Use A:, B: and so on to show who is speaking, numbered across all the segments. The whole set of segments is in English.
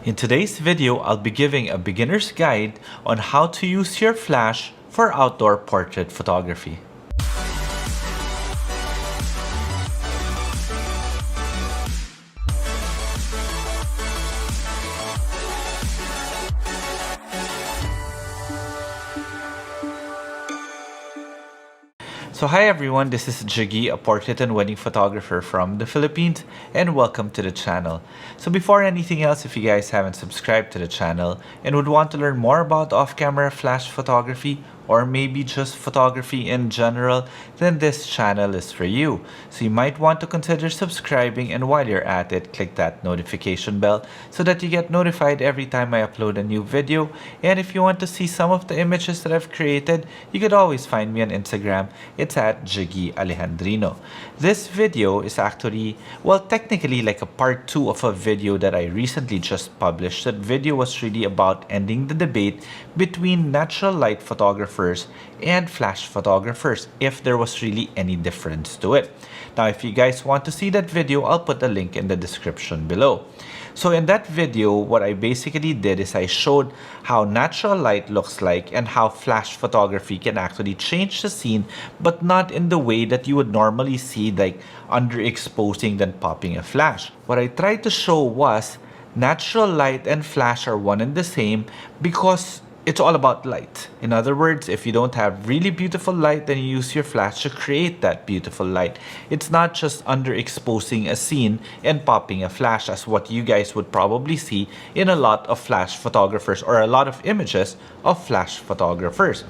A: In today's video, I'll be giving a beginner's guide on how to use your flash for outdoor portrait photography. So hi everyone, this is Jiggie, a portrait and wedding photographer from the Philippines, and welcome to the channel. So before anything else, if you guys haven't subscribed to the channel and would want to learn more about off-camera flash photography or maybe just photography in general, then this channel is for you. So you might want to consider subscribing, and while you're at it, click that notification bell so that you get notified every time I upload a new video. And if you want to see some of the images that I've created, you could always find me on Instagram. It's at Jiggie Alejandrino. This video is actually, well, technically like a part 2 of a video that I recently just published. That video was really about ending the debate between natural light photographers and flash photographers, if there was really any difference to it. Now, if you guys want to see that video, I'll put a link in the description below. So in that video, what I basically did is I showed how natural light looks like and how flash photography can actually change the scene, but not in the way that you would normally see, like underexposing then popping a flash. What I tried to show was natural light and flash are one and the same because it's all about light. In other words, if you don't have really beautiful light, then you use your flash to create that beautiful light. It's not just underexposing a scene and popping a flash as what you guys would probably see in a lot of flash photographers or a lot of images of flash photographers.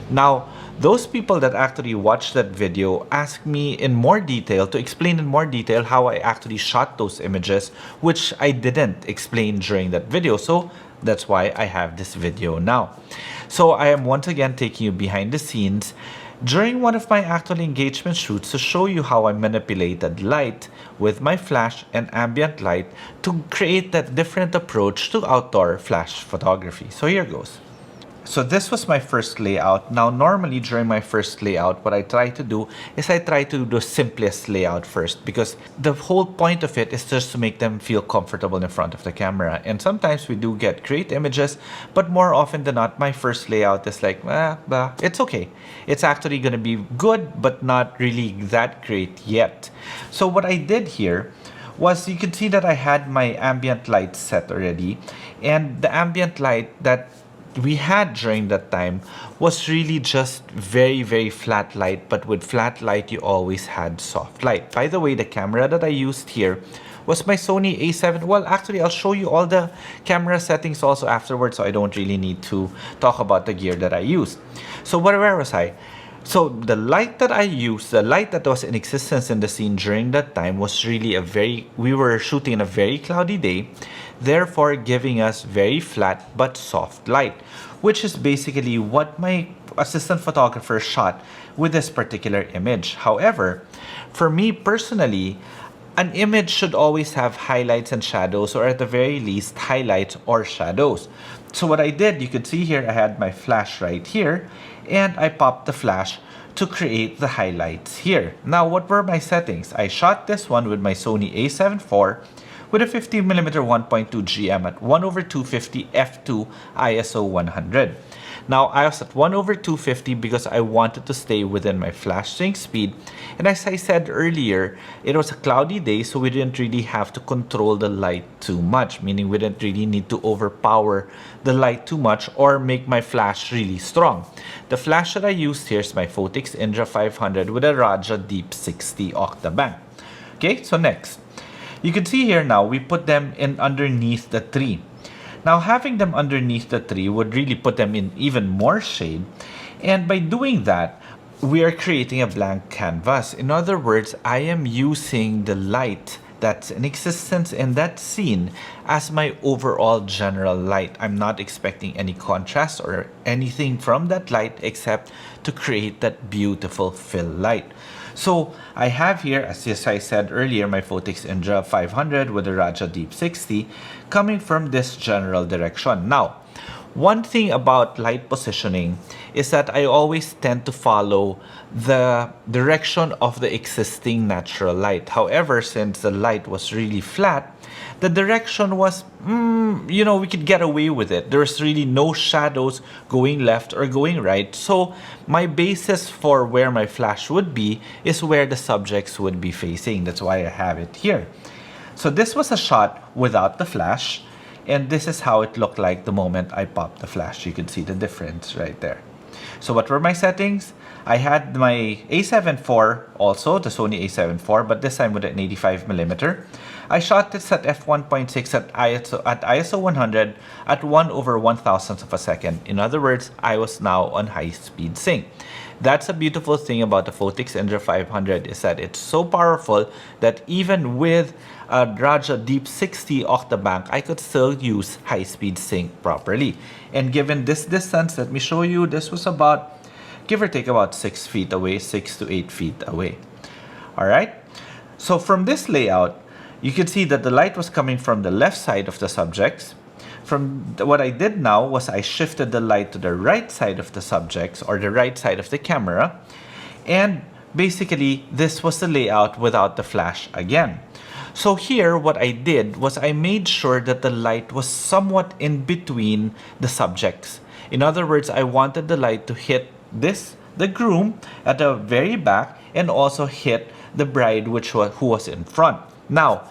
A: Now, those people that actually watched that video asked me in more detail to explain in more detail how I actually shot those images, which I didn't explain during that video. So that's why I have this video now. So I am once again taking you behind the scenes during one of my actual engagement shoots to show you how I manipulated light with my flash and ambient light to create that different approach to outdoor flash photography. So here goes. So this was my first layout. Now, normally during my first layout, what I try to do is I try to do the simplest layout first, because the whole point of it is just to make them feel comfortable in front of the camera. And sometimes we do get great images, but more often than not, my first layout is like, it's okay. It's actually going to be good, but not really that great yet. So what I did here was, you can see that I had my ambient light set already, and the ambient light that we had during that time was really just very flat light, but with flat light you always had soft light. By the way, the camera that I used here was my Sony A7. Well, actually, I'll show you all the camera settings also afterwards, so I don't really need to talk about the gear that I used. So where was I? So the light that I used, the light that was in existence in the scene during that time, was really we were shooting in a very cloudy day, therefore giving us very flat but soft light, which is basically what my assistant photographer shot with this particular image. However, for me personally, an image should always have highlights and shadows, or at the very least highlights or shadows. So what I did, you could see here, I had my flash right here, and I popped the flash to create the highlights here. Now, what were my settings? I shot this one with my Sony A7 IV with a 50mm 1.2 GM at 1/250 f2 ISO 100. Now, I was at 1/250 because I wanted to stay within my flash sync speed. And as I said earlier, it was a cloudy day, so we didn't really have to control the light too much, meaning we didn't really need to overpower the light too much or make my flash really strong. The flash that I used here is my Phottix Indra 500 with a Raja Deep 60 octa-bank. Okay, so next. You can see here now, we put them in underneath the tree. Now, having them underneath the tree would really put them in even more shade. And by doing that, we are creating a blank canvas. In other words, I am using the light that's in existence in that scene as my overall general light. I'm not expecting any contrast or anything from that light except to create that beautiful fill light. So I have here, as I said earlier, my Phottix Indra 500 with a Raja Deep 60 coming from this general direction. Now, one thing about light positioning is that I always tend to follow the direction of the existing natural light. However, since the light was really flat, the direction was, we could get away with it. There's really no shadows going left or going right. So my basis for where my flash would be is where the subjects would be facing. That's why I have it here. So this was a shot without the flash, and this is how it looked like the moment I popped the flash. You can see the difference right there. So what were my settings? I had my A7 IV also, the Sony A7 IV, but this time with an 85mm. I shot this at f1.6 at ISO 100 at 1/1000th of a second. In other words, I was now on high-speed sync. That's a beautiful thing about the Photix Indra 500 is that it's so powerful that even with a Raja Deep 60 Octabank, I could still use high-speed sync properly. And given this distance, let me show you, this was about, give or take about 6 feet away, 6 to 8 feet away. All right. So from this layout, you can see that the light was coming from the left side of the subjects. What I did now was I shifted the light to the right side of the subjects, or the right side of the camera. And basically, this was the layout without the flash again. So here, what I did was I made sure that the light was somewhat in between the subjects. In other words, I wanted the light to hit the groom at the very back, and also hit the bride who was in front. Now,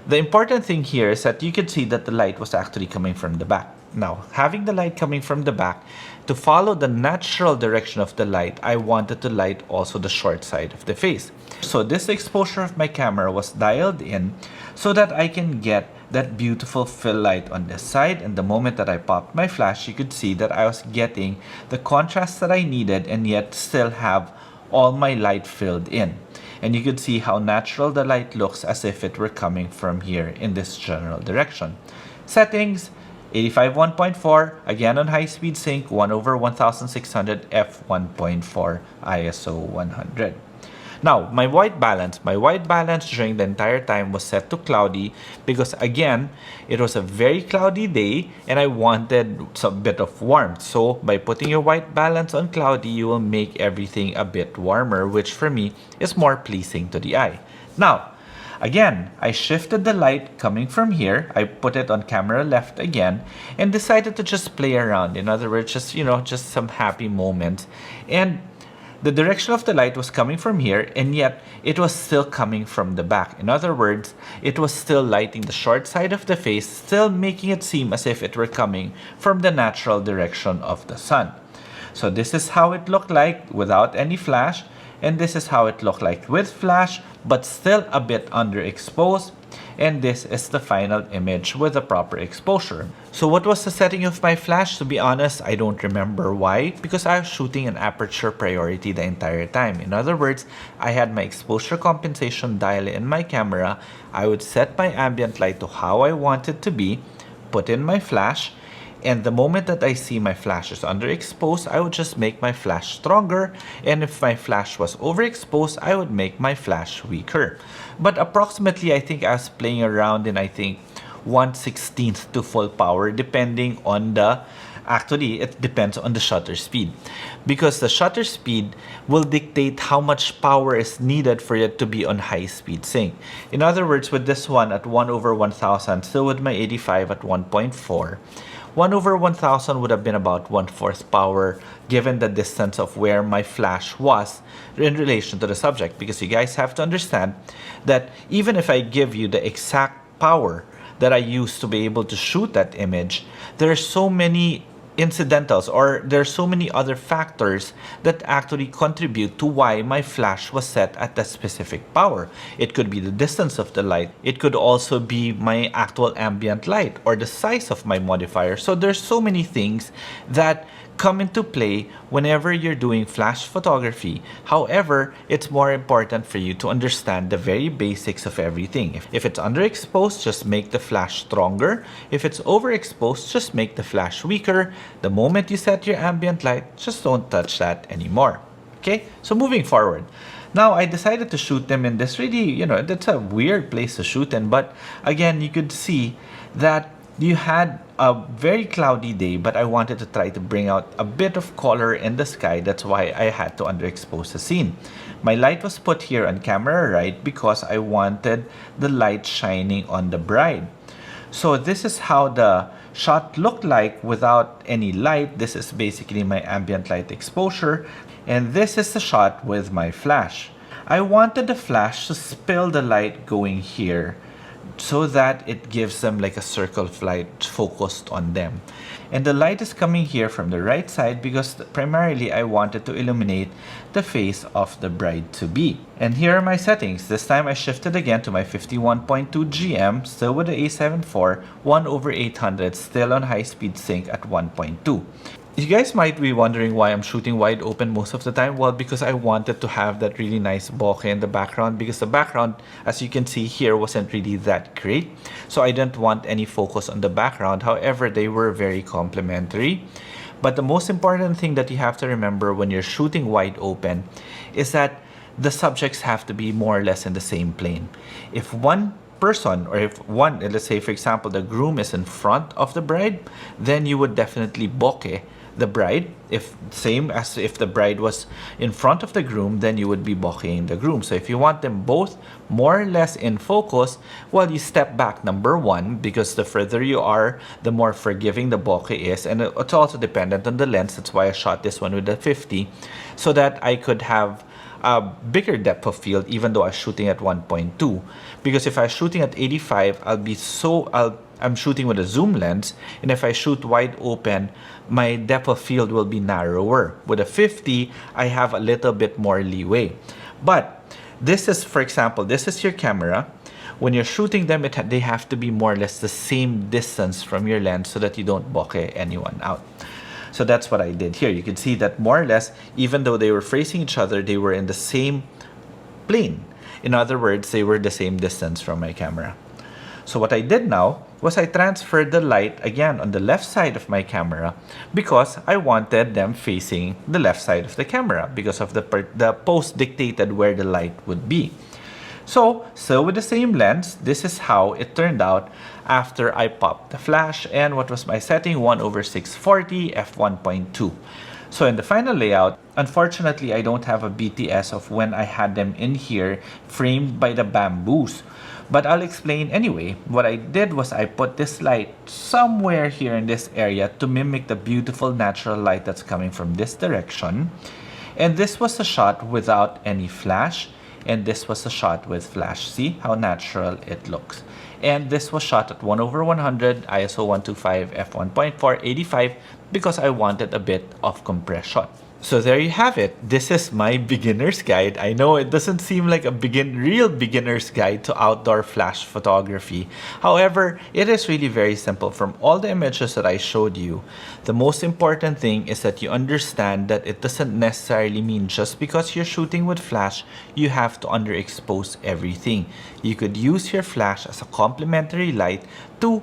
A: the important thing here is that you can see that the light was actually coming from the back. Now, having the light coming from the back, to follow the natural direction of the light, I wanted to light also the short side of the face. So this exposure of my camera was dialed in so that I can get that beautiful fill light on this side. And the moment that I popped my flash, you could see that I was getting the contrast that I needed and yet still have all my light filled in. And you could see how natural the light looks as if it were coming from here in this general direction. Settings, 85 1.4, again on high speed sync, 1/1600 f1.4 ISO 100. Now, my white balance during the entire time was set to cloudy because again, it was a very cloudy day and I wanted some bit of warmth. So by putting your white balance on cloudy, you will make everything a bit warmer, which for me is more pleasing to the eye. Now, again, I shifted the light coming from here. I put it on camera left again and decided to just play around. In other words, just some happy moments. And the direction of the light was coming from here, and yet it was still coming from the back. In other words, it was still lighting the short side of the face, still making it seem as if it were coming from the natural direction of the sun. So this is how it looked like without any flash, and this is how it looked like with flash, but still a bit underexposed. And this is the final image with a proper exposure. So what was the setting of my flash? To be honest, I don't remember. Why? Because I was shooting an aperture priority the entire time. In other words, I had my exposure compensation dial in my camera. I would set my ambient light to how I want it to be, put in my flash, and the moment that I see my flash is underexposed, I would just make my flash stronger. And if my flash was overexposed, I would make my flash weaker. But approximately, I think I was playing around in, 1/16th to full power, depending on actually, it depends on the shutter speed. Because the shutter speed will dictate how much power is needed for it to be on high speed sync. In other words, with this one at 1/1000, still with my 85 at 1.4, 1/1000 would have been about 1/4 power given the distance of where my flash was in relation to the subject. Because you guys have to understand that even if I give you the exact power that I use to be able to shoot that image, there are so many incidentals, or there are so many other factors that actually contribute to why my flash was set at that specific power. It could be the distance of the light. It could also be my actual ambient light or the size of my modifier. So there's so many things that come into play whenever you're doing flash photography. However, it's more important for you to understand the very basics of everything. If it's underexposed, just make the flash stronger. If it's overexposed, just make the flash weaker. The moment you set your ambient light, just don't touch that anymore. Okay, so moving forward. Now, I decided to shoot them in this really, that's a weird place to shoot in. But again, you could see that you had a very cloudy day, but I wanted to try to bring out a bit of color in the sky. That's why I had to underexpose the scene. My light was put here on camera right because I wanted the light shining on the bride. So this is how the shot looked like without any light. This is basically my ambient light exposure. And this is the shot with my flash. I wanted the flash to spill the light going here so that it gives them like a circle of light focused on them. And the light is coming here from the right side because primarily I wanted to illuminate the face of the bride-to-be. And here are my settings. This time I shifted again to my 51.2 GM, still with the A7 IV, 1/800, still on high-speed sync at 1.2. You guys might be wondering why I'm shooting wide open most of the time. Well, because I wanted to have that really nice bokeh in the background, because the background, as you can see here, wasn't really that great. So I didn't want any focus on the background. However, they were very complementary. But the most important thing that you have to remember when you're shooting wide open is that the subjects have to be more or less in the same plane. If one person, or if one, let's say for example, the groom is in front of the bride, then you would definitely bokeh the bride. If same as if the bride was in front of the groom, then you would be bokehing the groom. So if you want them both more or less in focus, well, you step back, number one, because the further you are, the more forgiving the bokeh is, and it's also dependent on the lens. That's why I shot this one with a 50, so that I could have a bigger depth of field even though I'm shooting at 1.2. Because if I'm shooting at 85, I'm shooting with a zoom lens, and if I shoot wide open, my depth of field will be narrower. With a 50, I have a little bit more leeway. But this is, for example, this is your camera. When you're shooting them, they have to be more or less the same distance from your lens so that you don't bokeh anyone out. So that's what I did here. You can see that more or less, even though they were facing each other, they were in the same plane. In other words, they were the same distance from my camera. So what I did now was I transferred the light again on the left side of my camera because I wanted them facing the left side of the camera because of the post dictated where the light would be. So still with the same lens, this is how it turned out after I popped the flash. And what was my setting? 1/640 f1.2. So in the final layout, unfortunately, I don't have a BTS of when I had them in here framed by the bamboos. But I'll explain anyway. What I did was I put this light somewhere here in this area to mimic the beautiful natural light that's coming from this direction. And this was a shot without any flash. And this was a shot with flash. See how natural it looks. And this was shot at 1/100, ISO 125, f1.4, 85, because I wanted a bit of compression. So there you have it. This is my beginner's guide. I know it doesn't seem like a real beginner's guide to outdoor flash photography. However, it is really very simple. From all the images that I showed you, the most important thing is that you understand that it doesn't necessarily mean just because you're shooting with flash, you have to underexpose everything. You could use your flash as a complementary light to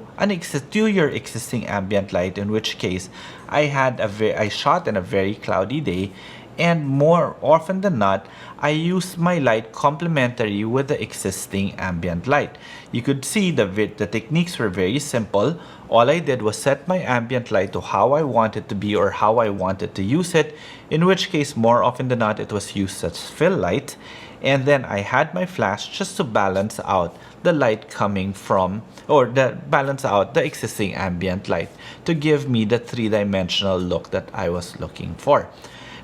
A: your existing ambient light, in which case I shot in a very cloudy day, and more often than not, I used my light complementary with the existing ambient light. You could see the techniques were very simple. All I did was set my ambient light to how I want it to be or how I wanted to use it, in which case more often than not it was used as fill light. And then I had my flash just to balance out the light coming from, or balance out the existing ambient light to give me the three-dimensional look that I was looking for.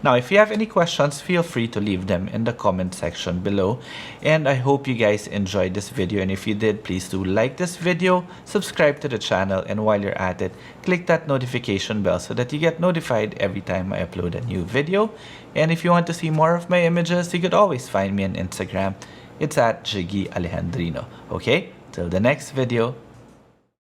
A: Now, if you have any questions, feel free to leave them in the comment section below. And I hope you guys enjoyed this video. And if you did, please do like this video, subscribe to the channel, and while you're at it, click that notification bell so that you get notified every time I upload a new video. And if you want to see more of my images, you could always find me on Instagram. It's at Jiggie Alejandrino. Okay, till the next video.